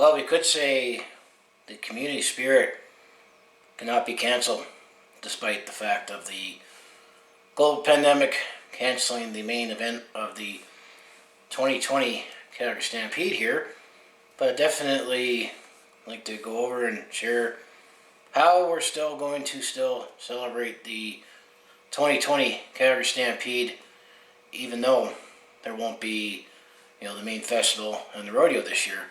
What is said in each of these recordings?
Well, we could say the community spirit cannot be canceled, despite the fact of the global pandemic canceling the main event of the 2020 Calgary Stampede here. But I definitely like to go over and share how we're still going to celebrate the 2020 Calgary Stampede, even though there won't be, the main festival and the rodeo this year.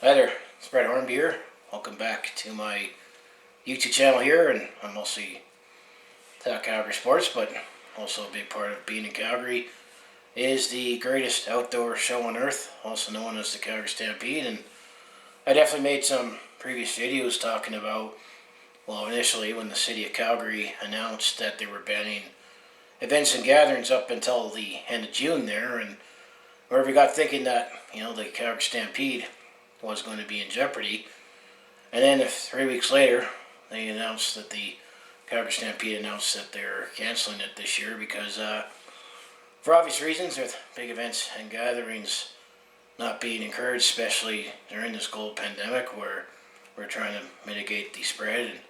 Hi there, it's Brett Hornbeer. Welcome back to my YouTube channel here, and I'm mostly talk Calgary sports, but also a big part of being in Calgary is the greatest outdoor show on earth, also known as the Calgary Stampede. And I definitely made some previous videos talking about, well, initially when the city of Calgary announced that they were banning events and gatherings up until the end of June there, and where we got thinking that, the Calgary Stampede was going to be in jeopardy. And then 3 weeks later, they announced that the Calgary Stampede announced that they're canceling it this year because, for obvious reasons, with big events and gatherings not being encouraged, especially during this global pandemic where we're trying to mitigate the spread and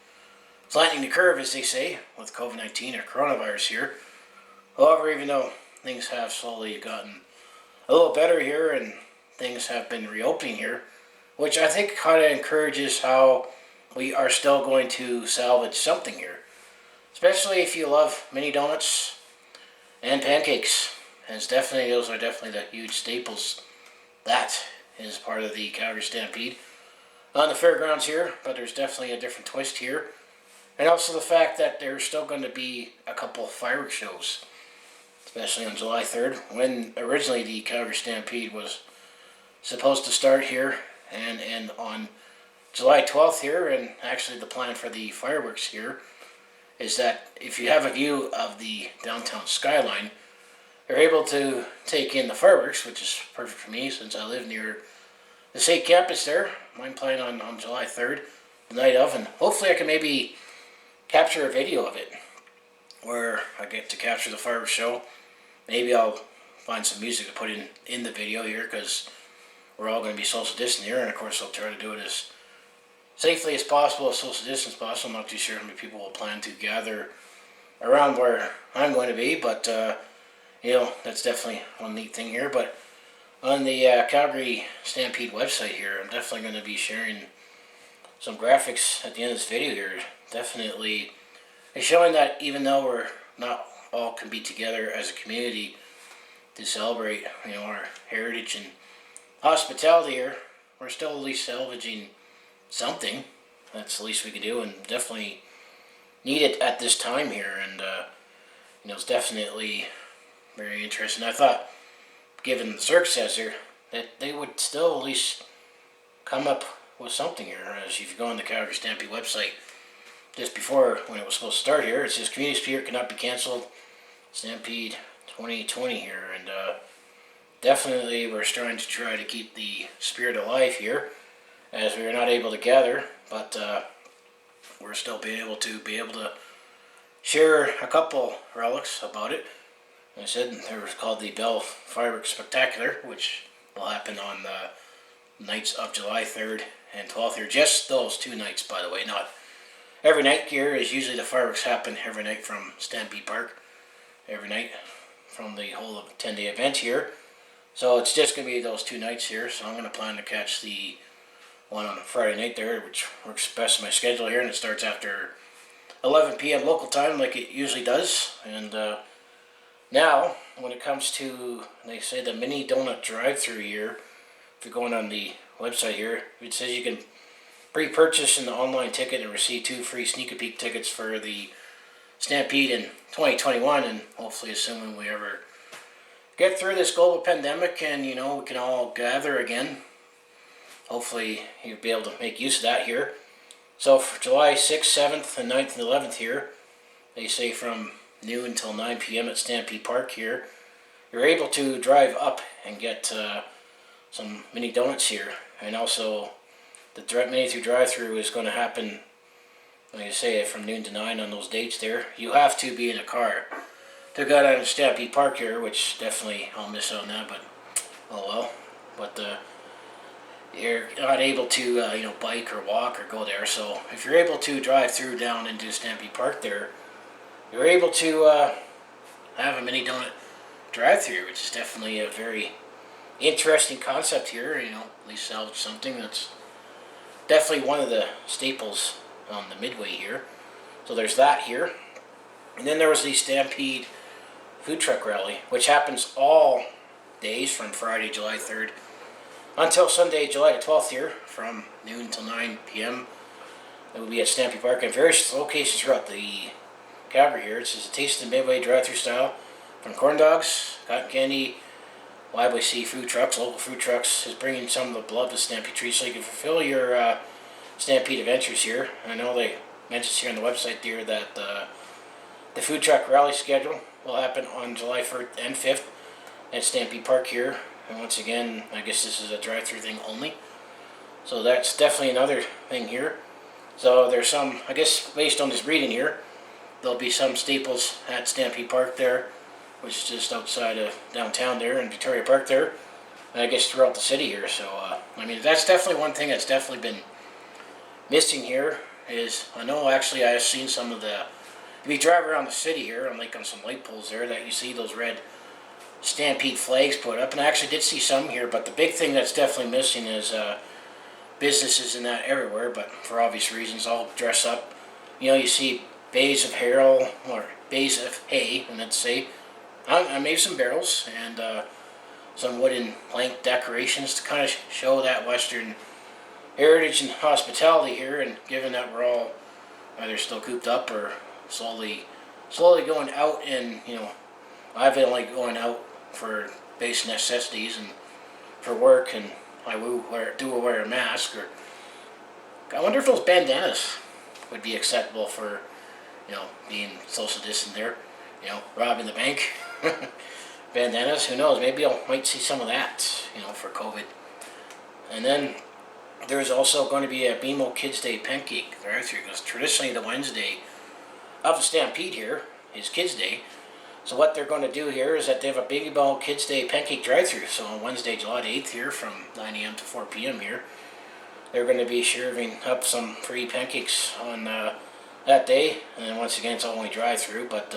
flattening the curve, as they say, with COVID-19 or coronavirus here. However, even though things have slowly gotten a little better here and things have been reopening here, which I think kind of encourages how we are still going to salvage something here. Especially if you love mini donuts and pancakes. Those are definitely the huge staples. That is part of the Calgary Stampede on the fairgrounds here, but there's definitely a different twist here. And also the fact that there's still going to be a couple of fireworks shows, especially on July 3rd, when originally the Calgary Stampede was supposed to start here and end on July 12th here. And actually the plan for the fireworks here is that if you have a view of the downtown skyline, you're able to take in the fireworks, which is perfect for me since I live near the state campus there. Mine playing on July 3rd, the night of, and hopefully I can maybe capture a video of it where I get to capture the fireworks show. Maybe I'll find some music to put in the video here, because we're all going to be social distant here, and of course I'll try to do it as safely as possible, as social distance as possible. I'm not too sure how many people will plan to gather around where I'm going to be, but that's definitely one neat thing here. But on the Calgary Stampede website here, I'm definitely going to be sharing some graphics at the end of this video here. Definitely it's showing that even though we're not all can be together as a community to celebrate our heritage and hospitality here, we're still at least salvaging something. That's the least we can do, and definitely need it at this time here. And it's definitely very interesting. I thought, given the circumstances here, that they would still at least come up with something here. As if you go on the Calgary Stampede website just before when it was supposed to start here, it says community spirit cannot be canceled, Stampede 2020 here. And definitely we're trying to keep the spirit alive here, as we are not able to gather, but we're still be able to share a couple relics about it. I said there was called the Bell Fireworks Spectacular, which will happen on the nights of July 3rd and 12th here. Just those 2 nights, by the way, not every night here. Is usually the fireworks happen every night from Stampede Park, every night from the whole of 10-day event here. So it's just going to be those 2 nights here. So I'm going to plan to catch the one on a Friday night there, which works best in my schedule here, and it starts after 11 p.m. local time like it usually does. And now, when it comes to, they say, the mini donut drive-through here, if you're going on the website here, it says you can pre-purchase an online ticket and receive 2 free sneak a peek tickets for the Stampede in 2021, and hopefully assuming we ever get through this global pandemic and we can all gather again, hopefully you'll be able to make use of that here. So for July 6th, 7th, and 9th and 11th here, they say from noon until 9 p.m. at Stampede Park here, you're able to drive up and get some mini donuts here. And also the mini drive-through is going to happen, like I say, from noon to 9 on those dates there. You have to be in a car to go down to Stampede Park here, which definitely I'll miss out on that, but oh well. But you're not able to bike or walk or go there. So if you're able to drive through down into Stampede Park there, you're able to have a mini donut drive-through, which is definitely a very interesting concept here. At least salvage something that's definitely one of the staples on the Midway here. So there's that here. And then there was the Stampede food truck rally, which happens all days from Friday, July 3rd until Sunday, July the 12th here, from noon till 9 p.m. It will be at Stampede Park in various locations throughout the Calgary here. It's just a taste of Midway drive-through style, from corn dogs, cotton candy, YYC food trucks, local food trucks, is bringing some of the beloved Stampede treats so you can fulfill your Stampede adventures here. I know they mentioned here on the website there that the food truck rally schedule will happen on July 1st and 5th at Stampede Park here. And once again, I guess this is a drive-through thing only. So that's definitely another thing here. So there's some, I guess based on this reading here, there'll be some staples at Stampede Park there, which is just outside of downtown there in Victoria Park there. And I guess throughout the city here. So, I mean, that's definitely one thing that's definitely been missing here is, I know actually I've seen some of the, if you drive around the city here, on some light poles there, that you see those red Stampede flags put up, and I actually did see some here, but the big thing that's definitely missing is businesses and that everywhere, but for obvious reasons, all dress up. You see bays of harrow, or bays of hay, and let's say, I made some barrels, and some wooden plank decorations to kind of show that Western heritage and hospitality here, and given that we're all either still cooped up or slowly going out, and I've been going out for basic necessities and for work, and I do wear a mask. Or I wonder if those bandanas would be acceptable for being social distant there, robbing the bank. Bandanas, who knows, maybe I might see some of that for COVID. And then there's also going to be a BMO Kids Day pancake drive-thru, because traditionally the Wednesday of the Stampede here is Kids Day. So what they're going to do here is that they have a BMO Kids Day pancake drive-thru. So on Wednesday, July 8th here, from 9 a.m. to 4 p.m. here, they're going to be serving up some free pancakes on that day. And then once again, it's only drive-thru, but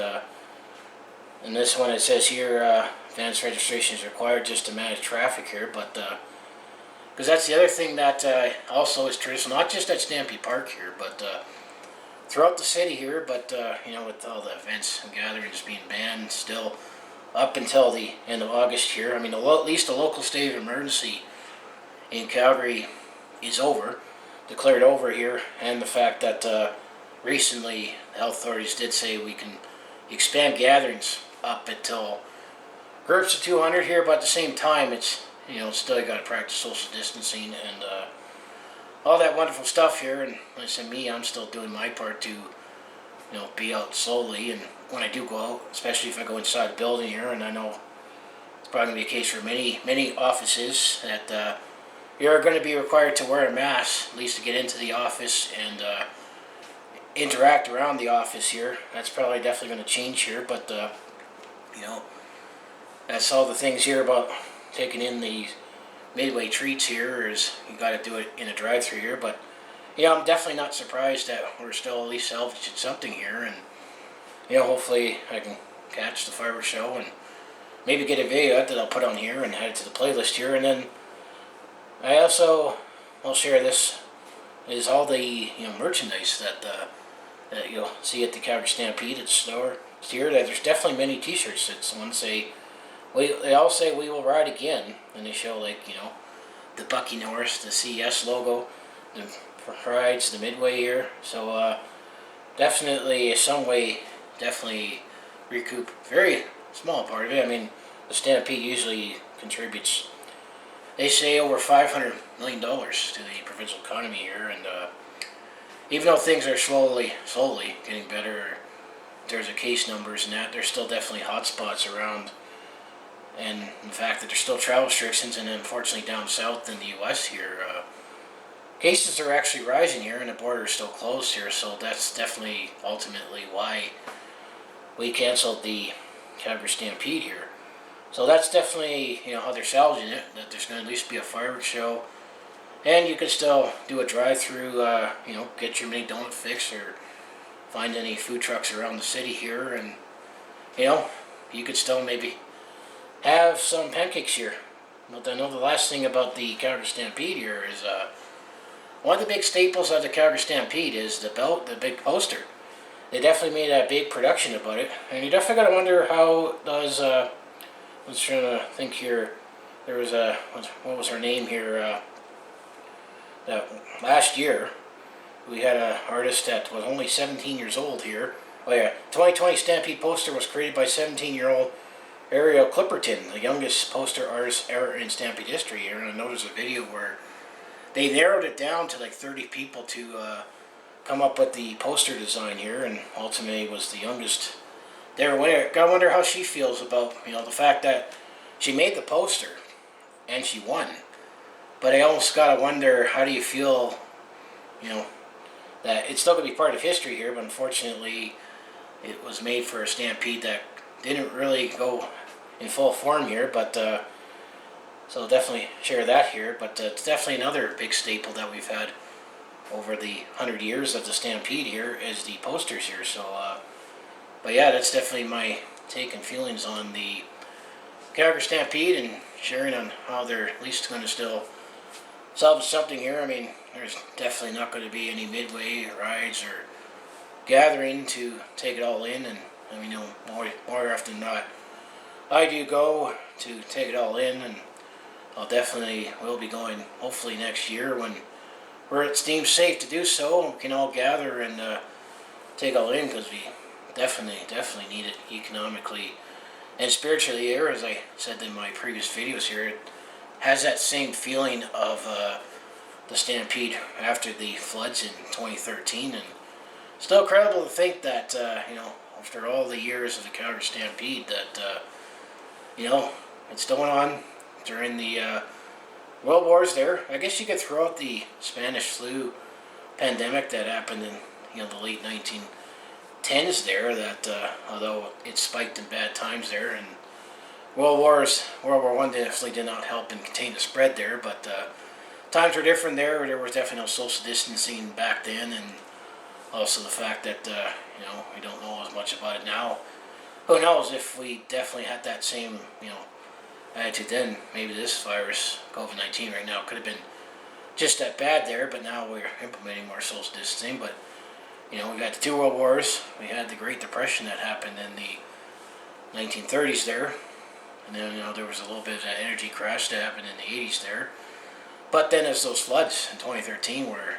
in this one it says here, advance registration is required just to manage traffic here, but because that's the other thing that also is traditional, not just at Stampede Park here, but throughout the city here, but with all the events and gatherings being banned still up until the end of August here. I mean, at least the local state of emergency in Calgary is declared over here, and the fact that recently the health authorities did say we can expand gatherings up until groups of 200 here, but at the same time it's still got to practice social distancing and all that wonderful stuff here. And listen, I'm still doing my part to be out slowly, and when I do go out, especially if I go inside the building here, and I know it's probably going to be a case for many offices that you're going to be required to wear a mask, at least to get into the office and interact around the office here. That's probably definitely going to change here, but that's all the things here about taking in the Midway treats here, is you got to do it in a drive-thru here. But I'm definitely not surprised that we're still at least salvaging something here, and hopefully I can catch the fireworks show and maybe get a video that I'll put on here and add it to the playlist here. And then I'll share this, is all the merchandise that you'll see at the Calgary Stampede. It's here that there's definitely many t-shirts that someone say, they all say "We will ride again," and they show the Bucky Norris, the CES logo, the rides, the Midway here. So definitely some way, definitely recoup very small part of it. I mean, the Stampede usually contributes, they say, over $500 million to the provincial economy here, and even though things are slowly getting better, in terms of case numbers and that, there's still definitely hot spots around. And the fact that there's still travel restrictions, and unfortunately down south in the U.S. here, cases are actually rising here, and the border is still closed here. So that's definitely ultimately why we canceled the Calgary Stampede here. So that's definitely how they're salvaging it. That there's going to at least be a fireworks show, And you could still do a drive-through, get your mini donut fix or find any food trucks around the city here, and you could still maybe have some pancakes here. But I know the last thing about the Calgary Stampede here is one of the big staples of the Calgary Stampede is the big poster. They definitely made a big production about it, and you definitely got to wonder how does. I was trying to think here. There was what was her name here? That last year we had an artist that was only 17 years old here. Oh yeah, 2020 Stampede poster was created by 17-year-old Ariel Clipperton, the youngest poster artist ever in Stampede history. You're gonna notice a video where they narrowed it down to like 30 people to come up with the poster design here, and ultimately was the youngest there winner. Gotta wonder how she feels about the fact that she made the poster and she won. But I almost gotta wonder, how do you feel, that it's still gonna be part of history here, but unfortunately it was made for a Stampede that didn't really go in full form here, but so I'll definitely share that here. But it's definitely another big staple that we've had over the 100 years of the Stampede here is the posters here. So, but yeah, that's definitely my take and feelings on the Calgary Stampede, and sharing on how they're at least going to still salvage something here. I mean, there's definitely not going to be any midway rides or gathering to take it all in, and I mean, more often than not, I do go to take it all in, and I'll definitely will be going hopefully next year where it's deemed safe to do so, and we can all gather and take it all in, because we definitely need it economically and spiritually here. As I said in my previous videos here, it has that same feeling of the Stampede after the floods in 2013, and still incredible to think that after all the years of the Calgary Stampede that it's still went on during the World Wars there. I guess you could throw out the Spanish flu pandemic that happened in the late 1910s there, that although it spiked in bad times there, and World War I definitely did not help and contain the spread there, but times were different there. There was definitely no social distancing back then, and also the fact that we don't know as much about it now. Who knows if we definitely had that same attitude then? Maybe this virus, COVID-19, right now could have been just that bad there. But now we're implementing more social distancing. But we got the two world wars. We had the Great Depression that happened in the 1930s there, and then there was a little bit of an energy crash that happened in the 80s there. But then there's those floods in 2013 where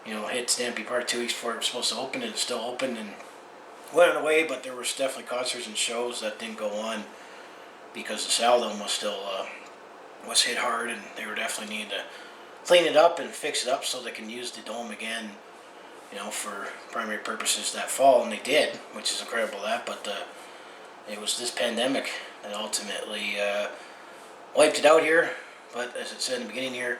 hit Stampede Park 2 weeks before it was supposed to open, and it still opened and went away. But there was definitely concerts and shows that didn't go on because the Saddle Dome was still was hit hard, and they were definitely needing to clean it up and fix it up so they can use the dome again, for primary purposes that fall, and they did, which is incredible. But it was this pandemic that ultimately wiped it out here. But as it said in the beginning here,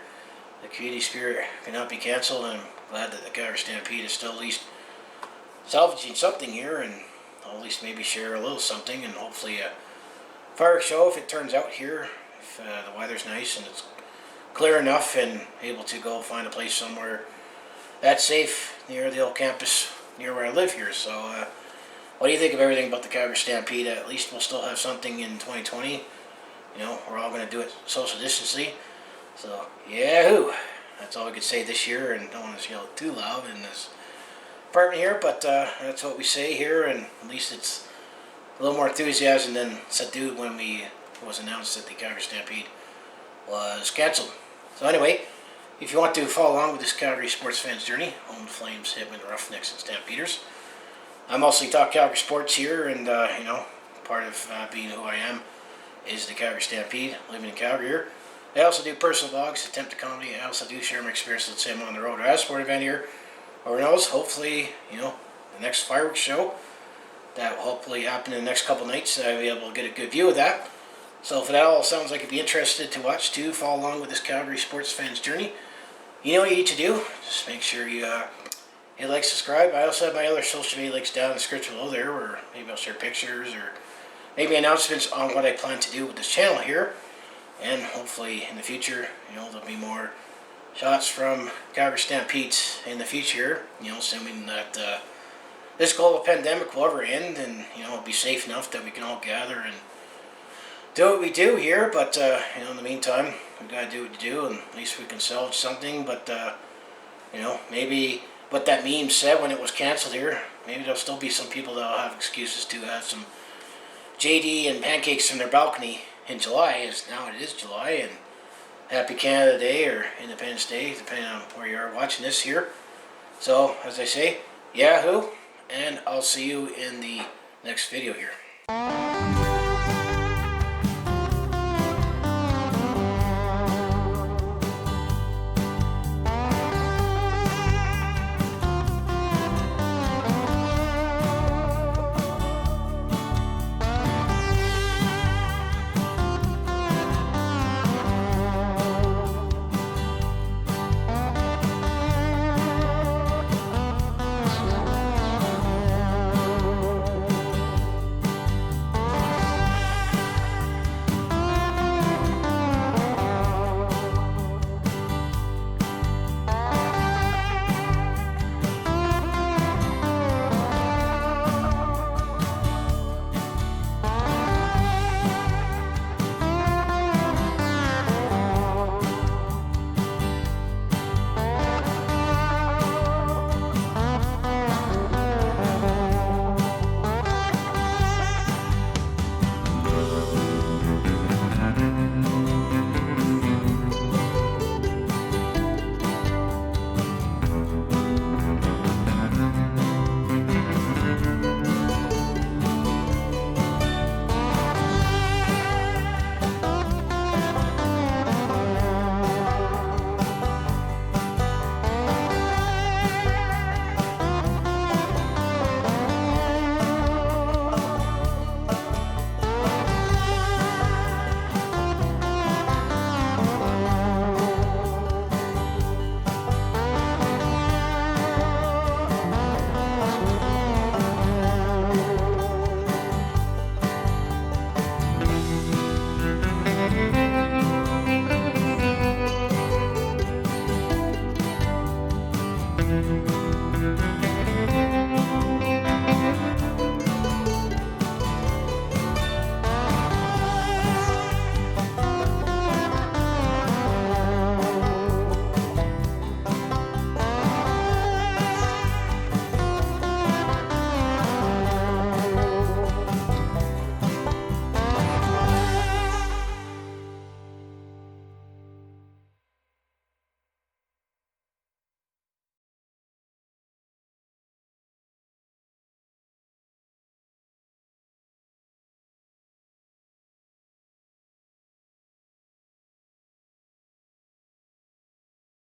the community spirit cannot be canceled, and I'm glad that the Calgary Stampede is still at least salvaging something here, and I'll at least maybe share a little something, and hopefully a fireworks show if it turns out here, if the weather's nice and it's clear enough, and able to go find a place somewhere that's safe near the old campus near where I live here. So what do you think of everything about the Calgary Stampede? At least we'll still have something in 2020. We're all going to do it social distancing. So, YAHOO! That's all we could say this year, and don't want to yell too loud in this apartment here, but that's what we say here, and at least it's a little more enthusiasm than subdued when it was announced that the Calgary Stampede was cancelled. So anyway, if you want to follow along with this Calgary sports fan's journey, home to Flames, Hitmen, Roughnecks, and Stampeders, I mostly talk Calgary sports here, and part of being who I am is the Calgary Stampede, living in Calgary here. I also do personal vlogs, attempt to comedy. I also do share my experiences, let's say I'm on the road or at a sport event here. Or who knows, hopefully, the next fireworks show that will hopefully happen in the next couple nights, I'll be able to get a good view of that. So if that all sounds like you'd be interested to watch too, follow along with this Calgary sports fan's journey, you know what you need to do. Just make sure you hit like, subscribe. I also have my other social media links down in the description below there, where maybe I'll share pictures or maybe announcements on what I plan to do with this channel here. And hopefully in the future, there'll be more shots from Calgary Stampede in the future, assuming that this global pandemic will ever end and, it'll be safe enough that we can all gather and do what we do here. But, in the meantime, we got to do what we do, and at least we can salvage something. But, maybe what that meme said when it was canceled here, maybe there'll still be some people that'll have excuses to have some JD and pancakes in their balcony in July, as now it is July, and Happy Canada Day or Independence Day, depending on where you are watching this here. So, as I say, Yahoo, and I'll see you in the next video here.